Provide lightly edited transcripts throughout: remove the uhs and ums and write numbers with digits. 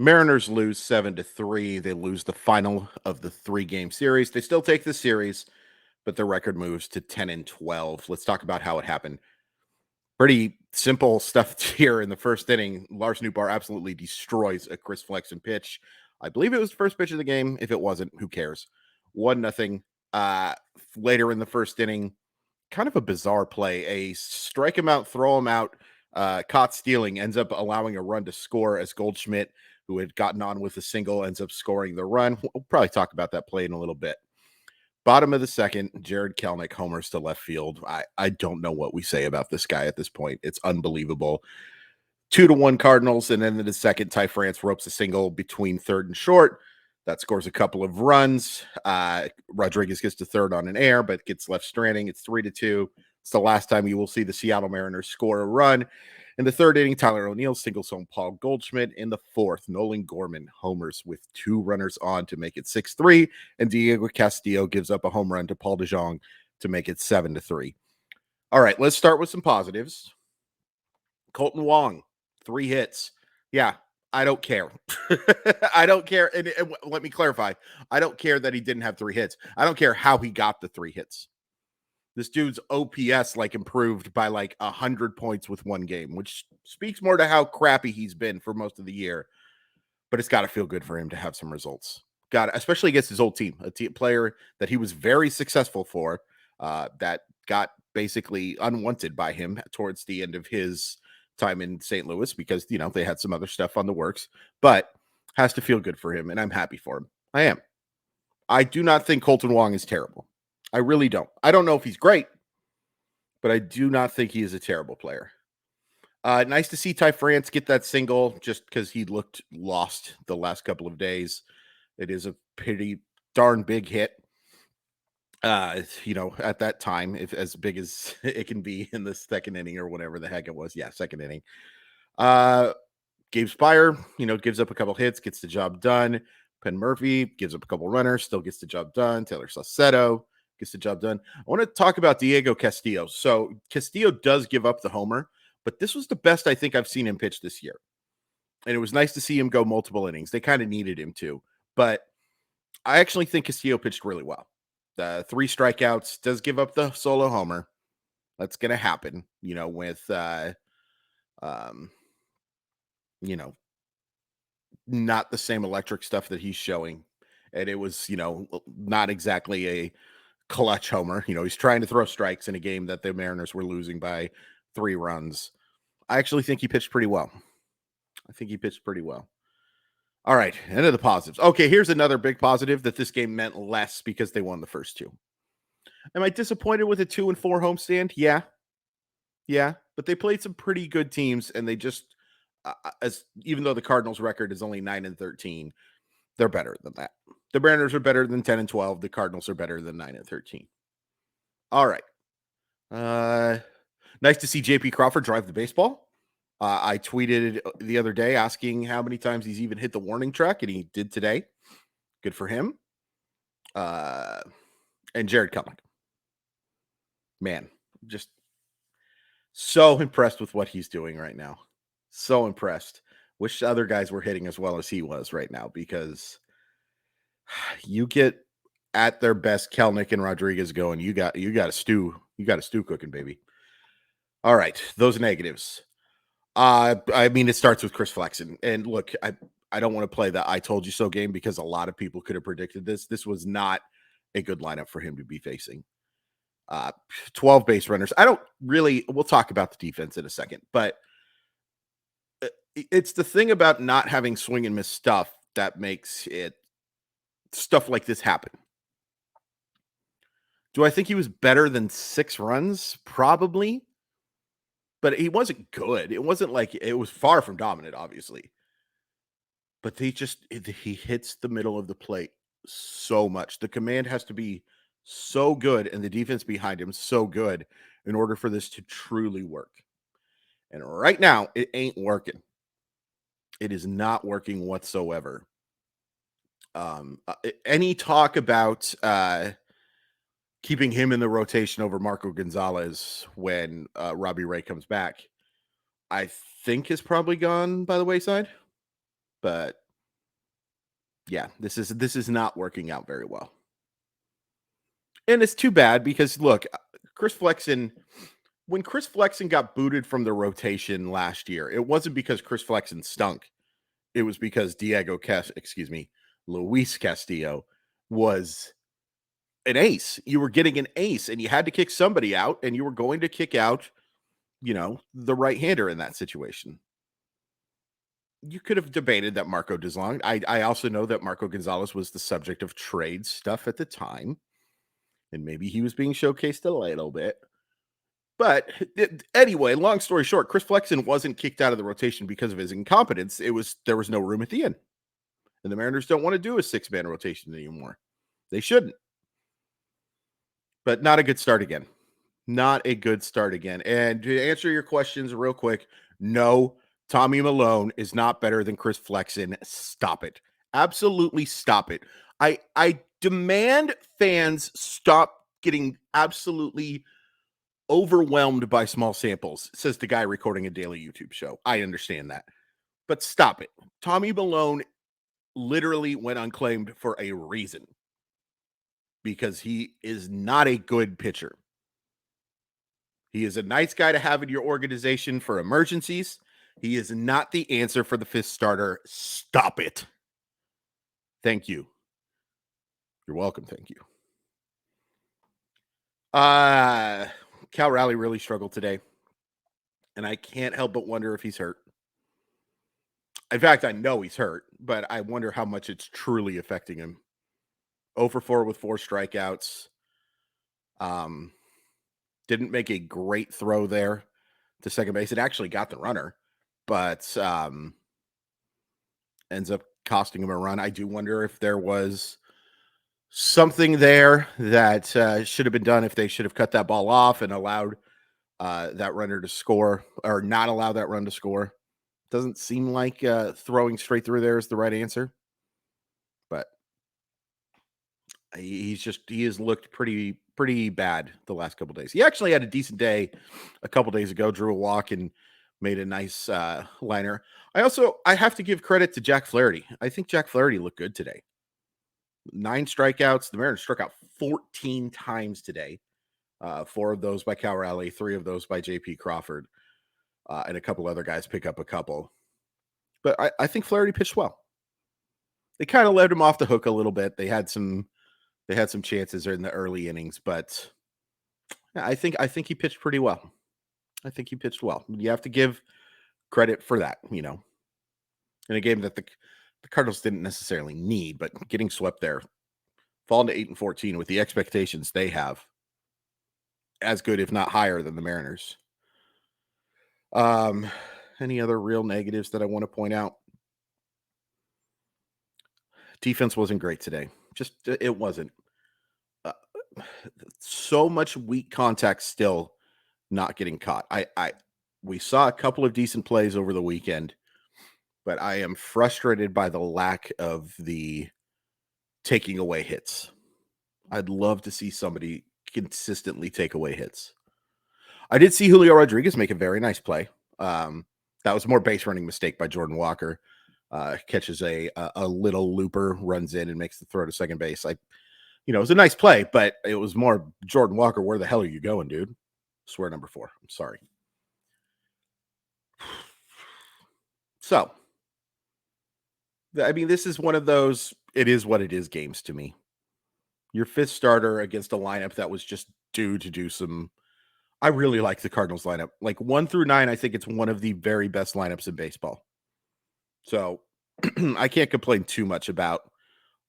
Mariners lose 7-3. They lose the final of the 3-game series. They still take the series, but their record moves to 10-12. Let's talk about how it happened. Pretty simple stuff here in the first inning. Lars Nootbaar absolutely destroys a Chris Flexen pitch. I believe it was the first pitch of the game. If it wasn't, who cares? 1-0. Later in the first inning, kind of a bizarre play. A strike him out, throw him out, caught stealing, ends up allowing a run to score as Goldschmidt, who had gotten on with a single, ends up scoring the run. We'll probably talk about that play in a little bit. Bottom of the second, Jarred Kelenic homers to left field. I don't know what we say about this guy at this point. It's unbelievable. 2-1 Cardinals, and then in the second, Ty France ropes a single between third and short. That scores a couple of runs. Rodriguez gets to third on an air, but gets left stranding. It's 3-2. It's the last time you will see the Seattle Mariners score a run. In the third inning, Tyler O'Neill singles home Paul Goldschmidt. In the fourth, Nolan Gorman homers with 2 runners on to make it 6-3, and Diego Castillo gives up a home run to Paul DeJong to make it 7-3. All right, let's start with some positives. Colton Wong, 3 hits. Yeah, I don't care. I don't care. And let me clarify. I don't care that he didn't have 3 hits. I don't care how he got the 3 hits. This dude's OPS improved by 100 points with 1 game, which speaks more to how crappy he's been for most of the year. But it's got to feel good for him to have some results. Especially against his old team, a team player that he was very successful for, that got basically unwanted by him towards the end of his time in St. Louis because, they had some other stuff on the works, but has to feel good for him. And I'm happy for him. I am. I do not think Colton Wong is terrible. I really don't. I don't know if he's great, but I do not think he is a terrible player. Nice to see Ty France get that single just because he looked lost the last couple of days. It is a pretty darn big hit. At that time, if as big as it can be in the second inning or whatever the heck it was. Yeah, second inning. Gabe Spire, gives up a couple hits, gets the job done. Penn Murphy gives up a couple runners, still gets the job done. Taylor Saucedo gets the job done. I want to talk about Diego Castillo. So Castillo does give up the homer, but this was the best I think I've seen him pitch this year. And it was nice to see him go multiple innings. They kind of needed him to, but I actually think Castillo pitched really well. 3 strikeouts, does give up the solo homer. That's going to happen, with, not the same electric stuff that he's showing. And it was, not exactly a clutch homer. He's trying to throw strikes in a game that the Mariners were losing by 3 runs. I actually think he pitched pretty well. All right, end of the positives. Okay, here's another big positive that this game meant less because they won the first 2. Am I disappointed with a 2-4 homestand? Yeah, but they played some pretty good teams, and they just, even though the Cardinals' record is only 9-13, they're better than that. The Mariners are better than 10-12. The Cardinals are better than 9-13. All right. Nice to see JP Crawford drive the baseball. I tweeted the other day asking how many times he's even hit the warning track, and he did today. Good for him. And Jarred Kelenic. Man, just so impressed with what he's doing right now. So impressed. Wish other guys were hitting as well as he was right now, because you get at their best Kelenic and Rodriguez going, you got a stew cooking, baby. All right, those negatives. It starts with Chris Flexen. And look, I don't want to play the I told you so game because a lot of people could have predicted this. This was not a good lineup for him to be facing. 12 base runners. We'll talk about the defense in a second, but it's the thing about not having swing and miss stuff that makes stuff like this happen. Do I think he was better than 6 runs? Probably. But he wasn't good. It wasn't like it was far from dominant, obviously. But he hits the middle of the plate so much. The command has to be so good and the defense behind him so good in order for this to truly work. And right now, it ain't working. It is not working whatsoever. Any talk about keeping him in the rotation over Marco Gonzalez when Robbie Ray comes back, I think is probably gone by the wayside. But Yeah, this is not working out very well. And it's too bad because look, Chris Flexen when Chris Flexen got booted from the rotation last year, it wasn't because Chris Flexen stunk. It was because Luis Castillo was an ace. You were getting an ace and you had to kick somebody out and you were going to kick out, the right-hander in that situation. You could have debated that Marco Deslong. I also know that Marco Gonzalez was the subject of trade stuff at the time, and maybe he was being showcased a little bit. But anyway, long story short, Chris Flexen wasn't kicked out of the rotation because of his incompetence. There was no room at the end, and the Mariners don't want to do a 6-man rotation anymore. They shouldn't. But not a good start again. Not a good start again. And to answer your questions real quick, no, Tommy Malone is not better than Chris Flexen. Stop it. Absolutely stop it. I demand fans stop getting absolutely overwhelmed by small samples, says the guy recording a daily YouTube show. I understand that. But stop it. Tommy Malone literally went unclaimed for a reason. Because he is not a good pitcher. He is a nice guy to have in your organization for emergencies. He is not the answer for the fifth starter. Stop it. Thank you. You're welcome. Thank you. Cal Raleigh really struggled today. And I can't help but wonder if he's hurt. In fact, I know he's hurt, but I wonder how much it's truly affecting him. 0 for 4 with 4 strikeouts. Didn't make a great throw there to second base. It actually got the runner, but ends up costing him a run. I do wonder if there was something there that should have been done, if they should have cut that ball off and allowed that runner to score, or not allow that run to score. Doesn't seem like throwing straight through there is the right answer, but he has looked pretty bad the last couple days. He actually had a decent day a couple days ago, drew a walk and made a nice liner. I have to give credit to Jack Flaherty. I think Jack Flaherty looked good today. 9 strikeouts. The Mariners struck out 14 times today. 4 of those by Cal Raleigh, 3 of those by J.P. Crawford, and a couple other guys pick up a couple. But I think Flaherty pitched well. They kind of let him off the hook a little bit. They had some chances in the early innings, but I think he pitched pretty well. I think he pitched well. You have to give credit for that, in a game that the Cardinals didn't necessarily need, but getting swept there, falling to 8-14 with the expectations they have, as good, if not higher, than the Mariners. Any other real negatives that I want to point out? Defense wasn't great today. Just it wasn't. So much weak contact still not getting caught. We saw a couple of decent plays over the weekend, but I am frustrated by the lack of the taking away hits. I'd love to see somebody consistently take away hits. I did see Julio Rodriguez make a very nice play. That was a more base running mistake by Jordan Walker. Catches a little looper, runs in and makes the throw to second base. It was a nice play, but it was more Jordan Walker. Where the hell are you going, dude? Swear number 4. I'm sorry. So, this is one of those, it is what it is games to me. Your fifth starter against a lineup that was just due to do some. I really like the Cardinals lineup. Like 1 through 9, I think it's one of the very best lineups in baseball. So I can't complain too much about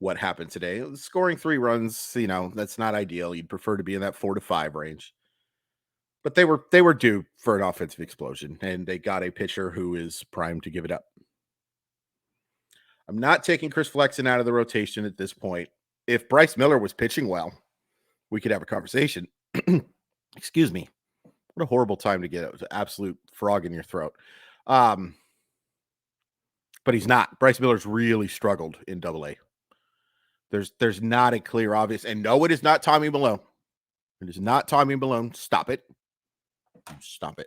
what happened today. Scoring 3 runs, that's not ideal. You'd prefer to be in that 4 to 5 range. But they were due for an offensive explosion, and they got a pitcher who is primed to give it up. I'm not taking Chris Flexen out of the rotation at this point. If Bryce Miller was pitching well, we could have a conversation. Excuse me. What a horrible time to get an absolute frog in your throat. But he's not. Bryce Miller's really struggled in Double-A. There's not a clear, obvious, and no, it is not Tommy Malone. It is not Tommy Malone. Stop it. Stop it.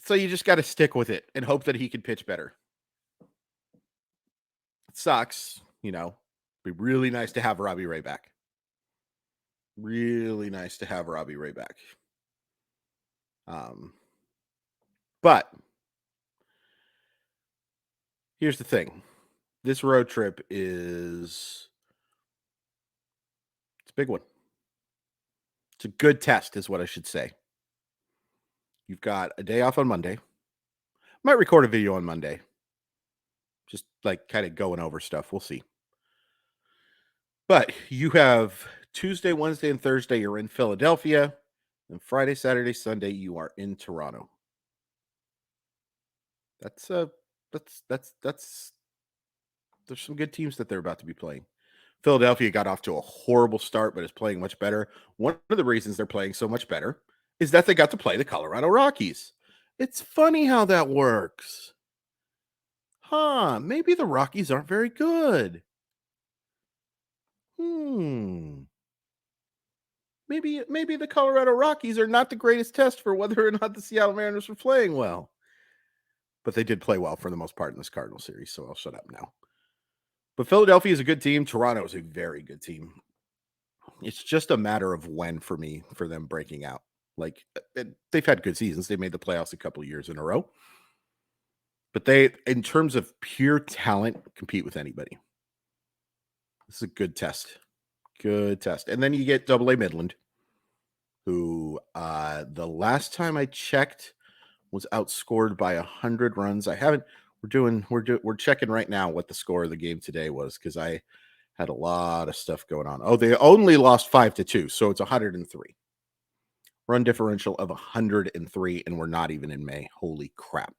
So you just got to stick with it and hope that he can pitch better. sucks, you know. Be really nice to have Robbie Ray back. Really nice to have Robbie Ray back. But here's the thing. This road trip it's a big one. It's a good test, is what I should say. You've got a day off on Monday. Might record a video on Monday. Just like kind of going over stuff. We'll see. But you have Tuesday, Wednesday, and Thursday, you're in Philadelphia. And Friday, Saturday, Sunday, you are in Toronto. That's there's some good teams that they're about to be playing. Philadelphia got off to a horrible start, but is playing much better. One of the reasons they're playing so much better is that they got to play the Colorado Rockies. It's funny how that works. Maybe the Rockies aren't very good. Maybe the Colorado Rockies are not the greatest test for whether or not the Seattle Mariners are playing well. But they did play well for the most part in this Cardinal series, so I'll shut up now. But Philadelphia is a good team. Toronto is a very good team. It's just a matter of when for me for them breaking out. Like they've had good seasons. They made the playoffs a couple of years in a row. But they, in terms of pure talent, compete with anybody. This is a good test. Good test. And then you get AA Midland, who the last time I checked was outscored by 100 runs. I haven't. We're checking right now what the score of the game today was because I had a lot of stuff going on. Oh, they only lost 5-2, so it's 103. Run differential of 103, and we're not even in May. Holy crap.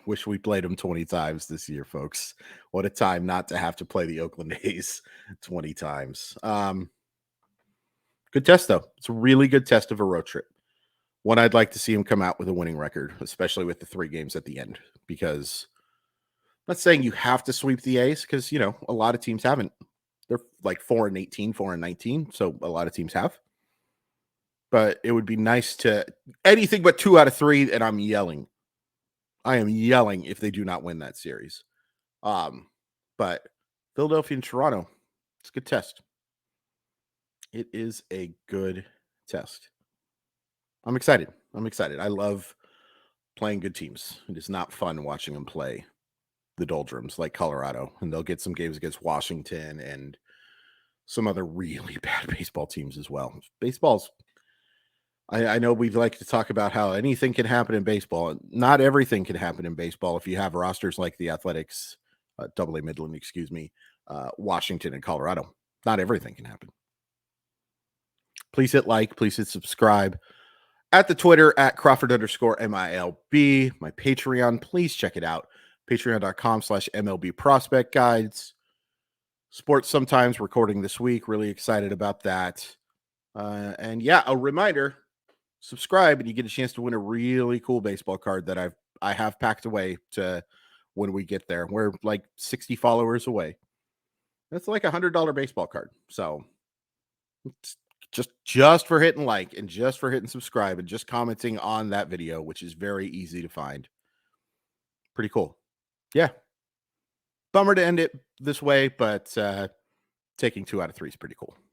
Wish we played them 20 times this year, folks. What a time not to have to play the Oakland A's 20 times. Good test, though. It's a really good test of a road trip. One I'd like to see him come out with a winning record, especially with the 3 games at the end, because I'm not saying you have to sweep the A's because, you know, a lot of teams haven't. They're like 4-18, 4-19, so a lot of teams have. But it would be nice to anything but 2 out of 3, and I'm yelling. I am yelling if they do not win that series. But Philadelphia and Toronto, it's a good test. It is a good test. I'm excited. I love playing good teams. It is not fun watching them play the doldrums like Colorado, and they'll get some games against Washington and some other really bad baseball teams as well. I know we like to talk about how anything can happen in baseball. Not everything can happen in baseball if you have rosters like the Athletics, AA Midland, Washington and Colorado. Not everything can happen. Please hit like, please hit subscribe. At the Twitter, at Crawford_MILB, my Patreon, please check it out. Patreon.com/MLB Prospect Guides. Sports Sometimes recording this week. Really excited about that. And yeah, a reminder, subscribe and you get a chance to win a really cool baseball card that I have packed away to when we get there. We're like 60 followers away. That's like $100 baseball card. So it's just for hitting like and just for hitting subscribe and just commenting on that video, which is very easy to find. Pretty cool. Yeah. Bummer to end it this way, but taking 2 out of 3 is pretty cool.